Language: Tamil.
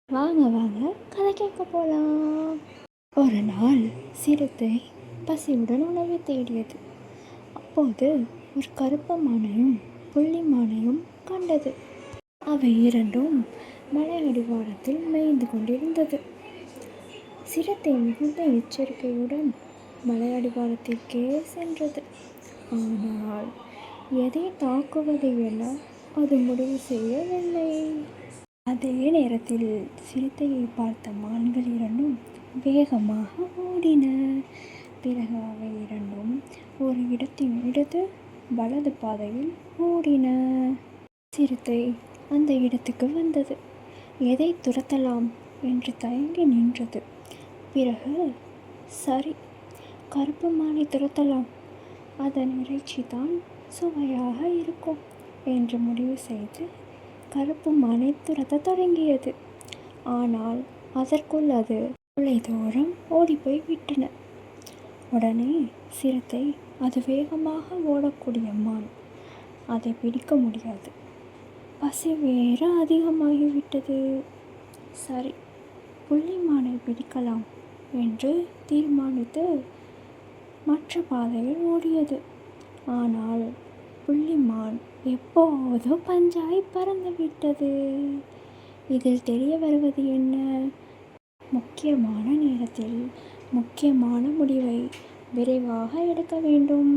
வாங்க வாங்க கதை கேட்க போகலாம். ஒரு நாள் சிறுத்தை பசியுடன் உணவை தேடியது. அப்போது ஒரு கருப்பு மானையும் புள்ளி மானையும் கண்டது. அவை இரண்டும் மலை அடிவாரத்தில் மேய்ந்து கொண்டிருந்தது. சிறுத்தை மிகுந்த எச்சரிக்கையுடன் மலை அடிவாரத்திற்கே சென்றது. ஆனால் எதை தாக்குவது என அது முடிவு செய்யவில்லை. அதே நேரத்தில் சிறுத்தையை பார்த்த மான்கள் இரண்டும் வேகமாக ஓடின. பிறகு அவை இரண்டும் ஒரு இடத்தின் இடது வலது பாதையில் ஓடின. சிறுத்தை அந்த இடத்துக்கு வந்தது. எதை துரத்தலாம் என்று தயங்கி நின்றது. பிறகு சரி, கருப்பு மானை துரத்தலாம், அதன் இறைச்சி தான் சுவையாக இருக்கும் என்று முடிவு செய்து கருப்பு மானை துரத்த தொடங்கியது. ஆனால் அதற்குள் அது தொலைதூரம் ஓடிப்போய் விட்டன. உடனே சிறுத்தை, அது வேகமாக ஓடக்கூடிய மான், அதை பிடிக்க முடியாது, பசி வேறு அதிகமாகிவிட்டது. சரி, புள்ளி மானை பிடிக்கலாம் என்று தீர்மானித்து மற்ற பாதையில் ஓடியது. ஆனால் புள்ளிமான் எப்போதோ பஞ்சாய் பறந்துவிட்டது. இதில் தெரிய வருவது என்ன? முக்கியமான நேரத்தில் முக்கியமான முடிவை விரைவாக எடுக்க வேண்டும்.